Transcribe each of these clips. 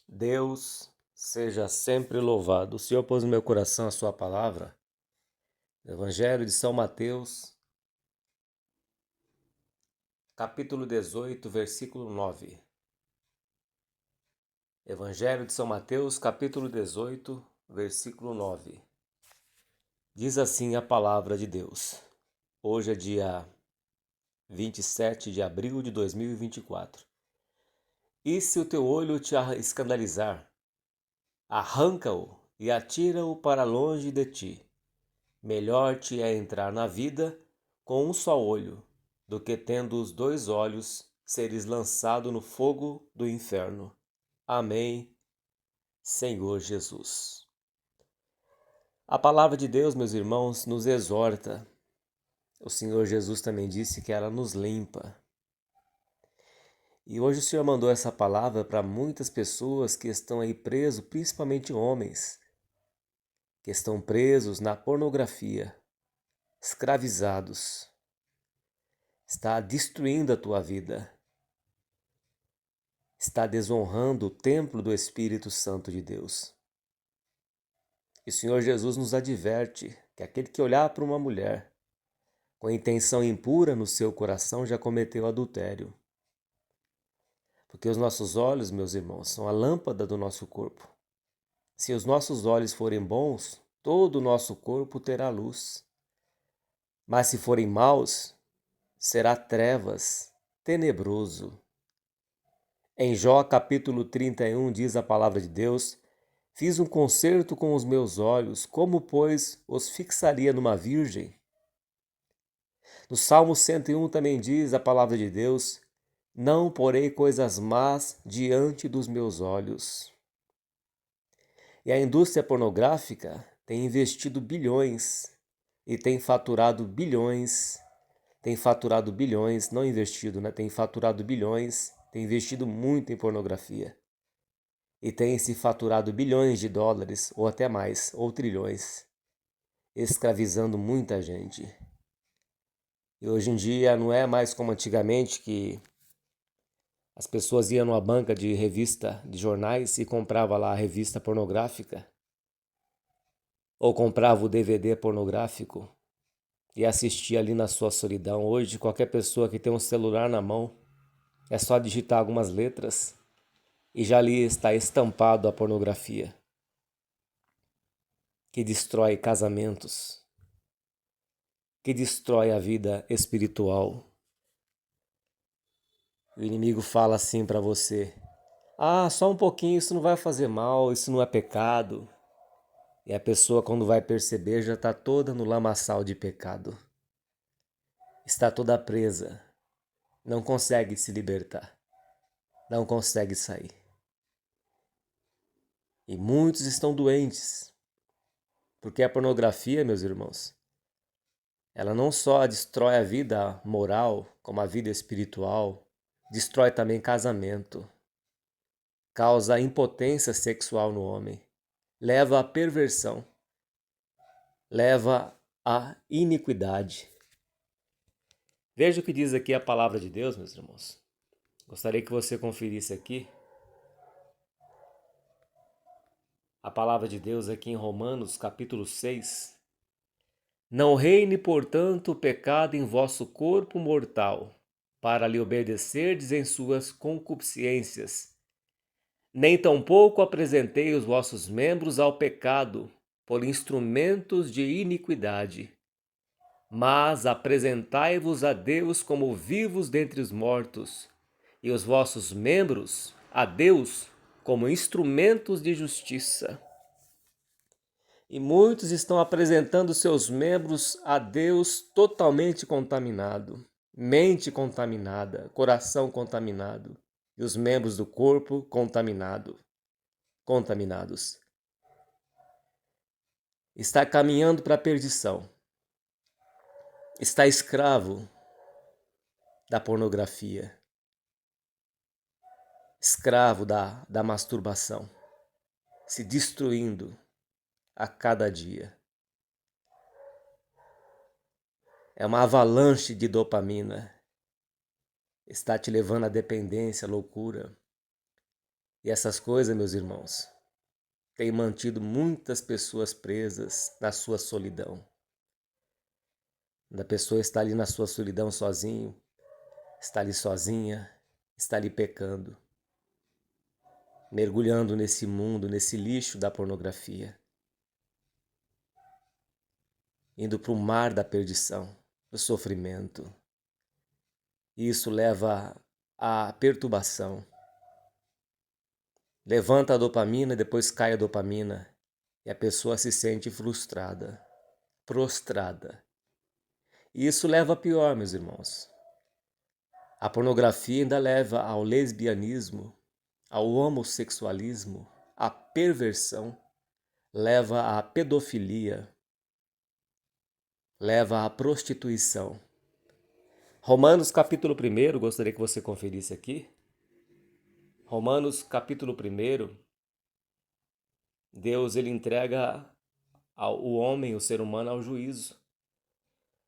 Deus seja sempre louvado. O Senhor pôs no meu coração a sua palavra. Evangelho de São Mateus, capítulo 18, versículo 9. Evangelho de São Mateus, capítulo 18, versículo 9. Diz assim a palavra de Deus. Hoje é dia 27 de abril de 2024. E se o teu olho te escandalizar, arranca-o e atira-o para longe de ti. Melhor te é entrar na vida com um só olho, do que tendo os dois olhos seres lançado no fogo do inferno. Amém, Senhor Jesus. A palavra de Deus, meus irmãos, nos exorta. O Senhor Jesus também disse que ela nos limpa. E hoje o Senhor mandou essa palavra para muitas pessoas que estão aí presos, principalmente homens, que estão presos na pornografia, escravizados. Está destruindo a tua vida. Está desonrando o templo do Espírito Santo de Deus. E o Senhor Jesus nos adverte que aquele que olhar para uma mulher com intenção impura no seu coração já cometeu adultério. Porque os nossos olhos, meus irmãos, são a lâmpada do nosso corpo. Se os nossos olhos forem bons, todo o nosso corpo terá luz. Mas se forem maus, será trevas, tenebroso. Em Jó capítulo 31 diz a palavra de Deus: Fiz um concerto com os meus olhos, como, pois, os fixaria numa virgem? No Salmo 101 também diz a palavra de Deus: Não porei coisas más diante dos meus olhos. E a indústria pornográfica tem investido bilhões e tem faturado bilhões, não investido, né? Tem faturado bilhões, tem investido muito em pornografia. E tem se faturado bilhões de dólares, ou até mais, ou trilhões, escravizando muita gente. E hoje em dia não é mais como antigamente que as pessoas iam numa banca de revista, de jornais e compravam lá a revista pornográfica, ou comprava o DVD pornográfico e assistia ali na sua solidão. Hoje, qualquer pessoa que tem um celular na mão, é só digitar algumas letras e já ali está estampado a pornografia, que destrói casamentos, que destrói a vida espiritual. O inimigo fala assim para você: ah, só um pouquinho, isso não vai fazer mal, isso não é pecado. E a pessoa, quando vai perceber, já está toda no lamaçal de pecado. Está toda presa, não consegue se libertar, não consegue sair. E muitos estão doentes, porque a pornografia, meus irmãos, ela não só destrói a vida moral, como a vida espiritual, destrói também casamento, causa impotência sexual no homem, leva à perversão, leva à iniquidade. Veja o que diz aqui a palavra de Deus, meus irmãos. Gostaria que você conferisse aqui a palavra de Deus aqui em Romanos, capítulo 6. Não reine, portanto, o pecado em vosso corpo mortal, para lhe obedecerdes em suas concupiscências. Nem tampouco apresentei os vossos membros ao pecado por instrumentos de iniquidade, mas apresentai-vos a Deus como vivos dentre os mortos, e os vossos membros a Deus como instrumentos de justiça. E muitos estão apresentando seus membros a Deus totalmente contaminado, mente contaminada, coração contaminado, e os membros do corpo contaminados. Está caminhando para a perdição. Está escravo da pornografia, escravo da masturbação, se destruindo a cada dia. É uma avalanche de dopamina. Está te levando à dependência, à loucura. E essas coisas, meus irmãos, têm mantido muitas pessoas presas na sua solidão. Quando a pessoa está ali na sua solidão sozinho, está ali sozinha, está ali pecando, mergulhando nesse mundo, nesse lixo da pornografia, indo para o mar da perdição, do sofrimento. E isso leva à perturbação. Levanta a dopamina, depois cai a dopamina e a pessoa se sente frustrada, prostrada. E isso leva a pior, meus irmãos. A pornografia ainda leva ao lesbianismo, ao homossexualismo, à perversão, leva à pedofilia, leva à prostituição. Romanos capítulo 1, gostaria que você conferisse aqui. Romanos capítulo 1, Deus ele entrega o homem, o ser humano, ao juízo.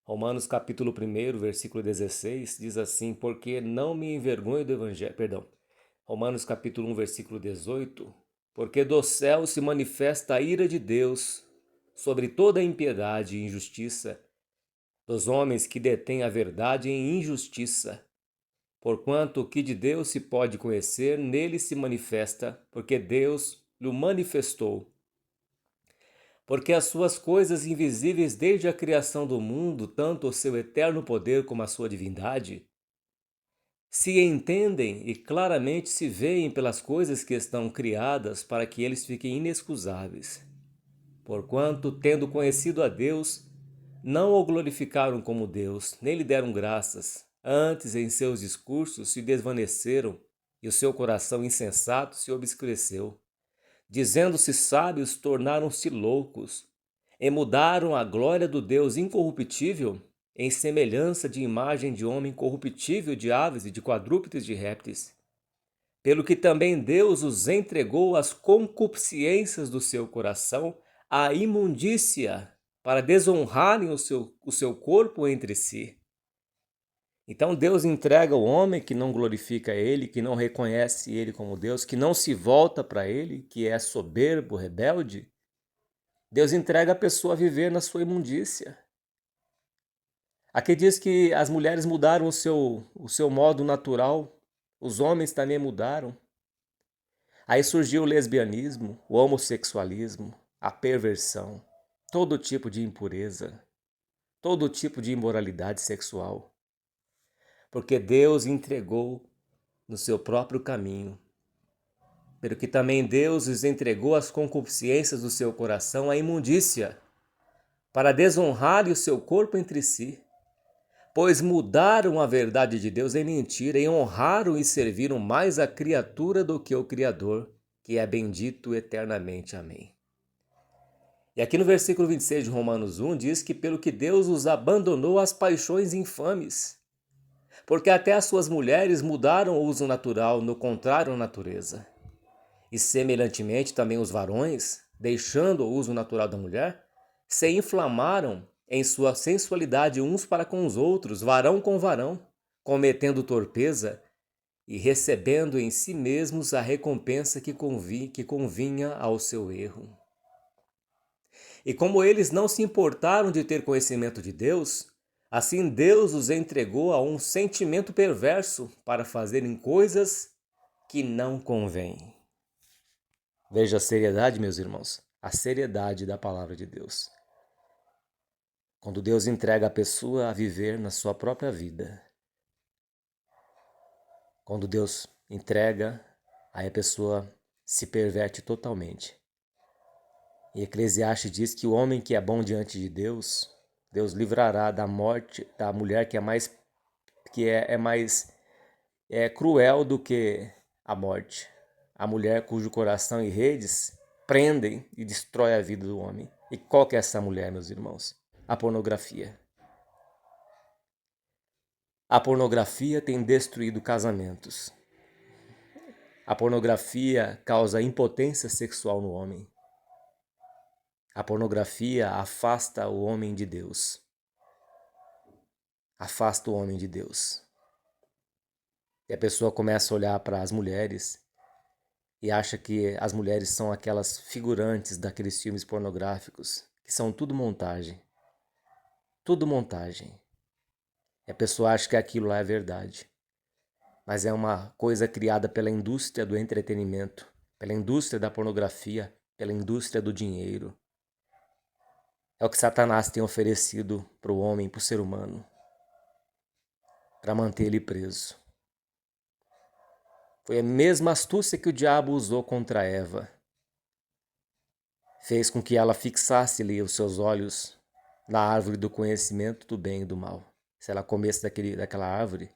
Romanos capítulo 1, versículo 16, diz assim: porque não me envergonho do evangelho, Romanos capítulo 1, versículo 18, porque do céu se manifesta a ira de Deus sobre toda a impiedade e injustiça dos homens que detêm a verdade em injustiça. Porquanto o que de Deus se pode conhecer, nele se manifesta, porque Deus lhe manifestou. Porque as suas coisas invisíveis desde a criação do mundo, tanto o seu eterno poder como a sua divindade, se entendem e claramente se veem pelas coisas que estão criadas para que eles fiquem inexcusáveis. Porquanto, tendo conhecido a Deus, não o glorificaram como Deus, nem lhe deram graças. Antes, em seus discursos, se desvaneceram e o seu coração insensato se obscureceu. Dizendo-se sábios, tornaram-se loucos e mudaram a glória do Deus incorruptível em semelhança de imagem de homem corruptível, de aves e de quadrúpedes e de répteis. Pelo que também Deus os entregou às concupiscências do seu coração, à imundícia, para desonrarem o seu corpo entre si. Então Deus entrega o homem que não glorifica Ele, que não reconhece Ele como Deus, que não se volta para Ele, que é soberbo, rebelde. Deus entrega a pessoa a viver na sua imundícia. Aqui diz que as mulheres mudaram o seu modo natural, os homens também mudaram. Aí surgiu o lesbianismo, o homossexualismo, a perversão, todo tipo de impureza, todo tipo de imoralidade sexual. Porque Deus entregou no seu próprio caminho. Pelo que também Deus os entregou às concupiscências do seu coração, à imundícia, para desonrarem o seu corpo entre si. Pois mudaram a verdade de Deus em mentira e honraram e serviram mais a criatura do que o Criador, que é bendito eternamente. Amém. E aqui no versículo 26 de Romanos 1 diz que pelo que Deus os abandonou às paixões infames, porque até as suas mulheres mudaram o uso natural, no contrário à natureza. E semelhantemente também os varões, deixando o uso natural da mulher, se inflamaram em sua sensualidade uns para com os outros, varão com varão, cometendo torpeza e recebendo em si mesmos a recompensa que convinha ao seu erro. E como eles não se importaram de ter conhecimento de Deus, assim Deus os entregou a um sentimento perverso para fazerem coisas que não convêm. Veja a seriedade, meus irmãos, a seriedade da palavra de Deus. Quando Deus entrega a pessoa a viver na sua própria vida. Quando Deus entrega, aí a pessoa se perverte totalmente. E Eclesiastes diz que o homem que é bom diante de Deus, Deus livrará da morte da mulher que é mais cruel do que a morte. A mulher cujo coração e redes prendem e destrói a vida do homem. E qual que é essa mulher, meus irmãos? A pornografia. A pornografia tem destruído casamentos. A pornografia causa impotência sexual no homem. A pornografia afasta o homem de Deus. Afasta o homem de Deus. E a pessoa começa a olhar para as mulheres e acha que as mulheres são aquelas figurantes daqueles filmes pornográficos, que são tudo montagem. Tudo montagem. E a pessoa acha que aquilo lá é verdade. Mas é uma coisa criada pela indústria do entretenimento, pela indústria da pornografia, pela indústria do dinheiro. É o que Satanás tem oferecido para o homem, para o ser humano, para manter ele preso. Foi a mesma astúcia que o diabo usou contra Eva. Fez com que ela fixasse-lhe os seus olhos na árvore do conhecimento do bem e do mal. Se ela comesse daquela árvore,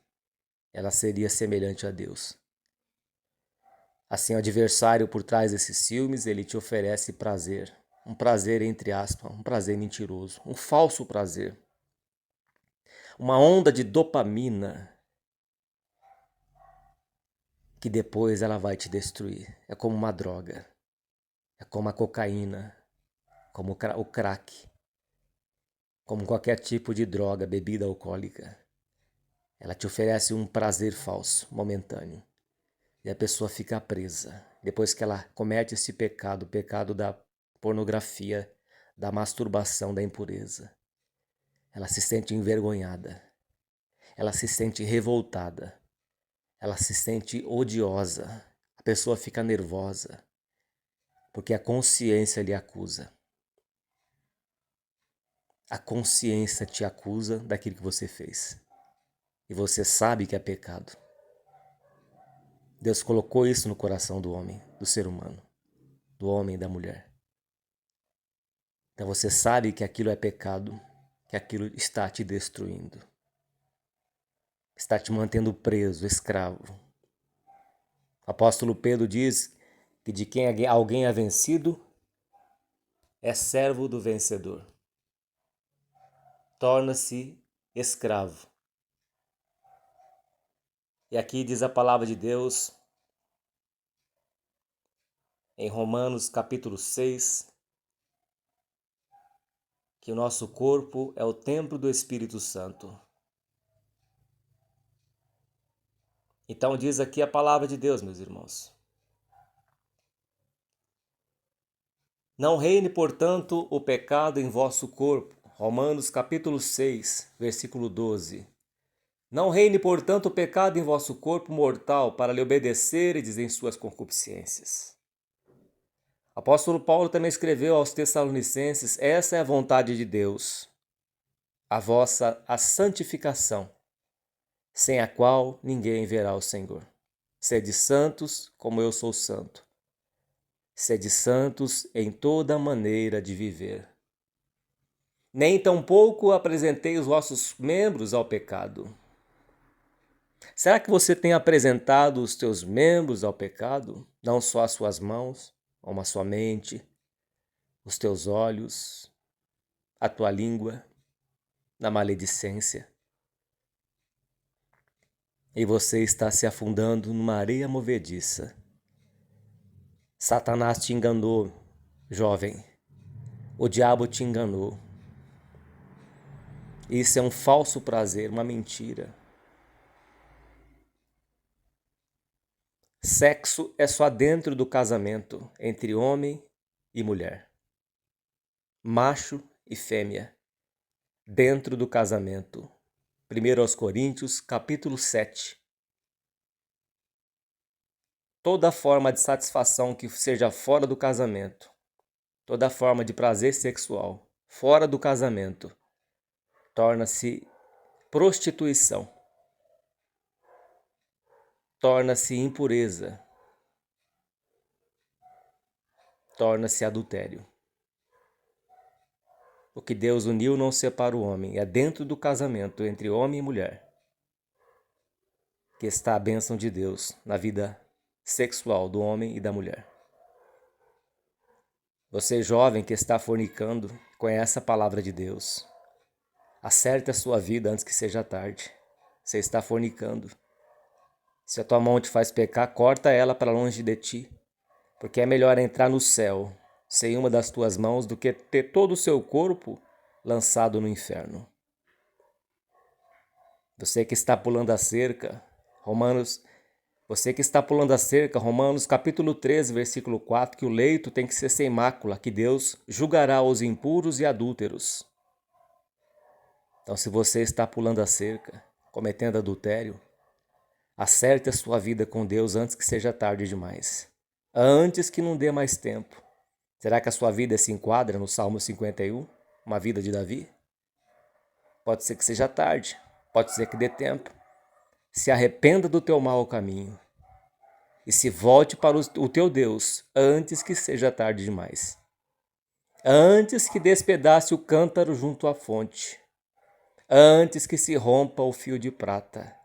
ela seria semelhante a Deus. Assim, o adversário por trás desses filmes, ele te oferece prazer. Um prazer, entre aspas, um prazer mentiroso, um falso prazer. Uma onda de dopamina que depois ela vai te destruir. É como uma droga. É como a cocaína, como o crack, como qualquer tipo de droga, bebida alcoólica. Ela te oferece um prazer falso, momentâneo. E a pessoa fica presa. Depois que ela comete esse pecado, o pecado da pornografia, da masturbação, da impureza, ela se sente envergonhada. Ela se sente revoltada. Ela se sente odiosa. A pessoa fica nervosa, porque a consciência lhe acusa. A consciência te acusa daquilo que você fez. E você sabe que é pecado. Deus colocou isso no coração do homem, do ser humano, do homem e da mulher. Então você sabe que aquilo é pecado, que aquilo está te destruindo. Está te mantendo preso, escravo. O apóstolo Pedro diz que de quem alguém é vencido, é servo do vencedor. Torna-se escravo. E aqui diz a palavra de Deus, em Romanos capítulo 6, que o nosso corpo é o templo do Espírito Santo. Então diz aqui a palavra de Deus, meus irmãos. Não reine, portanto, o pecado em vosso corpo. Romanos capítulo 6, versículo 12. Não reine, portanto, o pecado em vosso corpo mortal, para lhe obedeceredes em suas concupiscências. O apóstolo Paulo também escreveu aos Tessalonicenses: essa é a vontade de Deus, a santificação, sem a qual ninguém verá o Senhor. Sede santos, como eu sou santo. Sede santos em toda maneira de viver. Nem tampouco apresentei os vossos membros ao pecado. Será que você tem apresentado os teus membros ao pecado? Não só as suas mãos, como a sua mente, os teus olhos, a tua língua, na maledicência. E você está se afundando numa areia movediça. Satanás te enganou, jovem. O diabo te enganou. Isso é um falso prazer, uma mentira. Sexo é só dentro do casamento, entre homem e mulher. Macho e fêmea, dentro do casamento. 1 aos Coríntios, capítulo 7. Toda forma de satisfação que seja fora do casamento, toda forma de prazer sexual fora do casamento, torna-se prostituição, torna-se impureza, torna-se adultério. O que Deus uniu não separa o homem, é dentro do casamento entre homem e mulher que está a bênção de Deus na vida sexual do homem e da mulher. Você jovem que está fornicando, conhece a palavra de Deus. Acerte a sua vida antes que seja tarde. Você está fornicando. Se a tua mão te faz pecar, corta ela para longe de ti, porque é melhor entrar no céu sem uma das tuas mãos do que ter todo o seu corpo lançado no inferno. Você que está pulando a cerca, Romanos Você que está pulando a cerca, Romanos capítulo 13, versículo 4, que o leito tem que ser sem mácula, que Deus julgará os impuros e adúlteros. Então, se você está pulando a cerca, cometendo adultério, acerte a sua vida com Deus antes que seja tarde demais. Antes que não dê mais tempo. Será que a sua vida se enquadra no Salmo 51? Uma vida de Davi? Pode ser que seja tarde, pode ser que dê tempo. Se arrependa do teu mau caminho e se volte para o teu Deus antes que seja tarde demais. Antes que despedace o cântaro junto à fonte. Antes que se rompa o fio de prata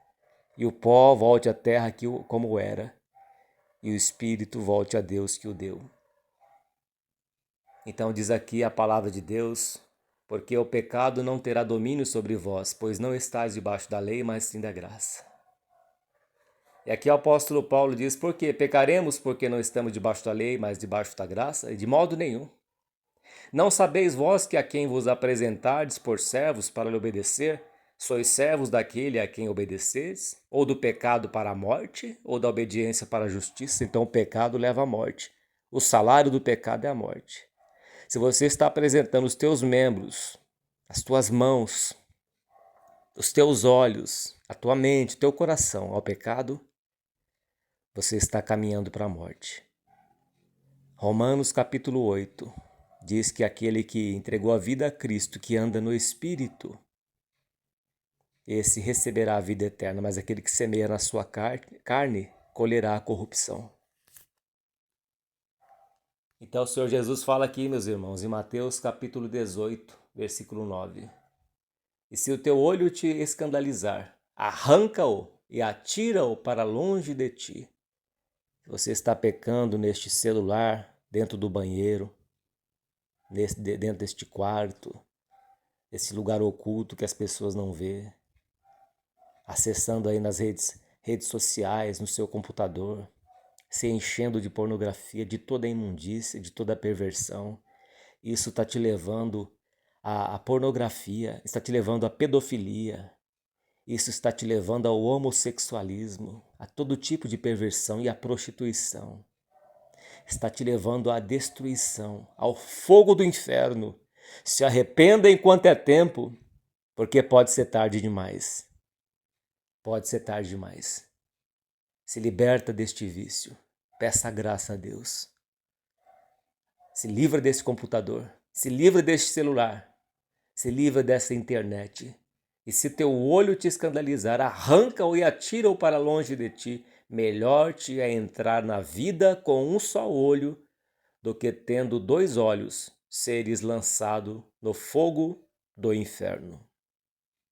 e o pó volte à terra como era e o espírito volte a Deus que o deu. Então diz aqui a palavra de Deus: porque o pecado não terá domínio sobre vós, pois não estáis debaixo da lei, mas sim da graça. E aqui o apóstolo Paulo diz: por quê? Pecaremos porque não estamos debaixo da lei, mas debaixo da graça? E de modo nenhum. Não sabeis vós que a quem vos apresentardes por servos para lhe obedecer, sois servos daquele a quem obedeceis? Ou do pecado para a morte, ou da obediência para a justiça? Então o pecado leva à morte. O salário do pecado é a morte. Se você está apresentando os teus membros, as tuas mãos, os teus olhos, a tua mente, o teu coração ao pecado, você está caminhando para a morte. Romanos capítulo 8 diz que aquele que entregou a vida a Cristo, que anda no Espírito, esse receberá a vida eterna, mas aquele que semeia na sua carne colherá a corrupção. Então o Senhor Jesus fala aqui, meus irmãos, em Mateus capítulo 18, versículo 9. E se o teu olho te escandalizar, arranca-o e atira-o para longe de ti. Você está pecando neste celular, dentro do banheiro, dentro deste quarto, esse lugar oculto que as pessoas não vê, acessando aí nas redes sociais, no seu computador, se enchendo de pornografia, de toda a imundícia, de toda a perversão. Isso está te levando à pornografia, está te levando à pedofilia, isso está te levando ao homossexualismo, a todo tipo de perversão e à prostituição. Está te levando à destruição, ao fogo do inferno. Se arrependa enquanto é tempo, porque pode ser tarde demais. Pode ser tarde demais. Se liberta deste vício. Peça a graça a Deus. Se livra desse computador. Se livra deste celular. Se livra dessa internet. E se teu olho te escandalizar, arranca-o e atira-o para longe de ti. Melhor te é entrar na vida com um só olho do que tendo 2 olhos seres lançado no fogo do inferno.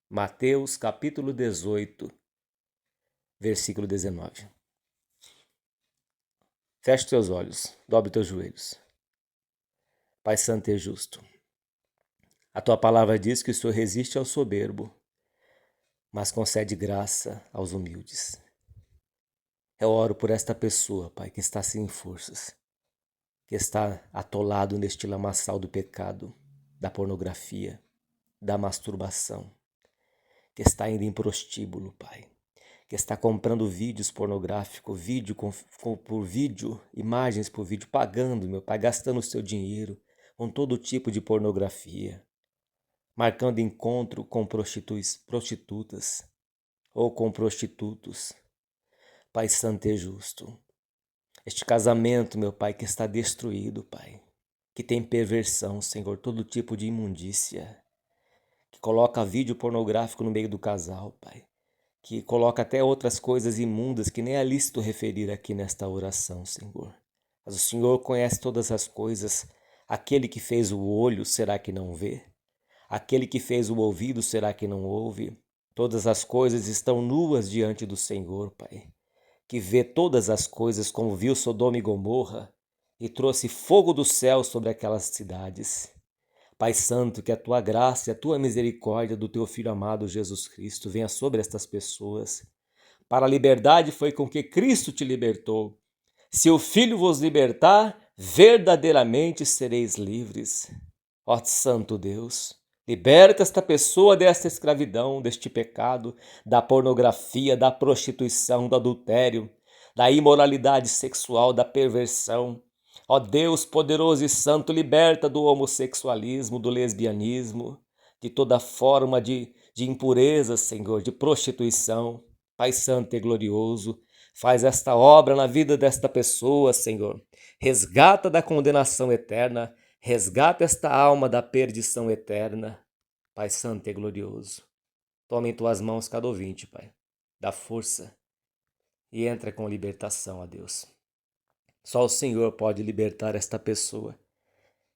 Mateus capítulo 18, versículo 19. Feche teus olhos, dobre teus joelhos. Pai santo e justo, a tua palavra diz que o Senhor resiste ao soberbo, mas concede graça aos humildes. Eu oro por esta pessoa, Pai, que está sem forças, que está atolado neste lamaçal do pecado, da pornografia, da masturbação, que está indo em prostíbulo, Pai, que está comprando vídeos pornográficos, por vídeo, imagens por vídeo, pagando, meu Pai, gastando o seu dinheiro com todo tipo de pornografia, marcando encontro com prostitutas ou com prostitutos. Pai santo e justo, este casamento, meu Pai, que está destruído, Pai, que tem perversão, Senhor, todo tipo de imundícia, que coloca vídeo pornográfico no meio do casal, Pai, que coloca até outras coisas imundas que nem é lícito referir aqui nesta oração, Senhor. Mas o Senhor conhece todas as coisas. Aquele que fez o olho, será que não vê? Aquele que fez o ouvido, será que não ouve? Todas as coisas estão nuas diante do Senhor, Pai, que vê todas as coisas como viu Sodoma e Gomorra e trouxe fogo do céu sobre aquelas cidades. Pai Santo, que a tua graça e a tua misericórdia do teu Filho amado Jesus Cristo venha sobre estas pessoas. Para a liberdade foi com que Cristo te libertou. Se o Filho vos libertar, verdadeiramente sereis livres. Ó Santo Deus, liberta esta pessoa desta escravidão, deste pecado, da pornografia, da prostituição, do adultério, da imoralidade sexual, da perversão. Ó Deus poderoso e santo, liberta do homossexualismo, do lesbianismo, de toda forma de impureza, Senhor, de prostituição. Pai santo e glorioso, faz esta obra na vida desta pessoa, Senhor. Resgata da condenação eterna, resgata esta alma da perdição eterna. Pai santo e glorioso, toma em tuas mãos cada ouvinte, Pai. Dá força e entra com libertação, ó Deus. Só o Senhor pode libertar esta pessoa.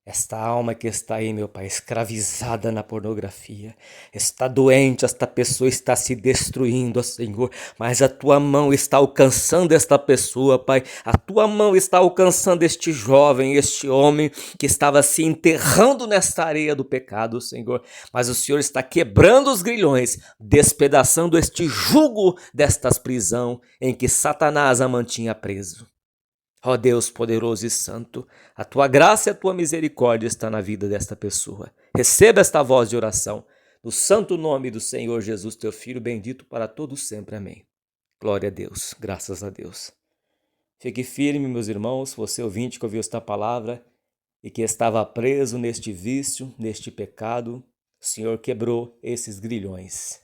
Esta alma que está aí, meu Pai, escravizada na pornografia, está doente, esta pessoa está se destruindo, ó Senhor, mas a Tua mão está alcançando esta pessoa, Pai, a Tua mão está alcançando este jovem, este homem que estava se enterrando nesta areia do pecado, Senhor, mas o Senhor está quebrando os grilhões, despedaçando este jugo destas prisão em que Satanás a mantinha preso. Ó Deus poderoso e santo, a Tua graça e a Tua misericórdia está na vida desta pessoa. Receba esta voz de oração, no santo nome do Senhor Jesus, Teu Filho, bendito para todos sempre. Amém. Glória a Deus, graças a Deus. Fique firme, meus irmãos, você ouvinte que ouviu esta palavra e que estava preso neste vício, neste pecado, o Senhor quebrou esses grilhões.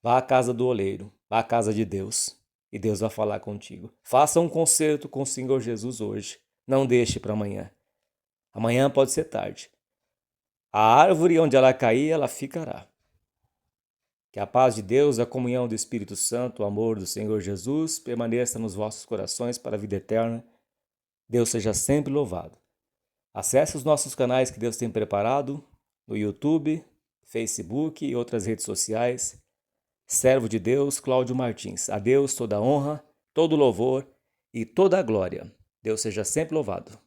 Vá à casa do oleiro, vá à casa de Deus. E Deus vai falar contigo. Faça um concerto com o Senhor Jesus hoje. Não deixe para amanhã. Amanhã pode ser tarde. A árvore onde ela cair, ela ficará. Que a paz de Deus, a comunhão do Espírito Santo, o amor do Senhor Jesus permaneça nos vossos corações para a vida eterna. Deus seja sempre louvado. Acesse os nossos canais que Deus tem preparado no YouTube, Facebook e outras redes sociais. Servo de Deus, Cláudio Martins. A Deus toda a honra, todo o louvor e toda a glória. Deus seja sempre louvado.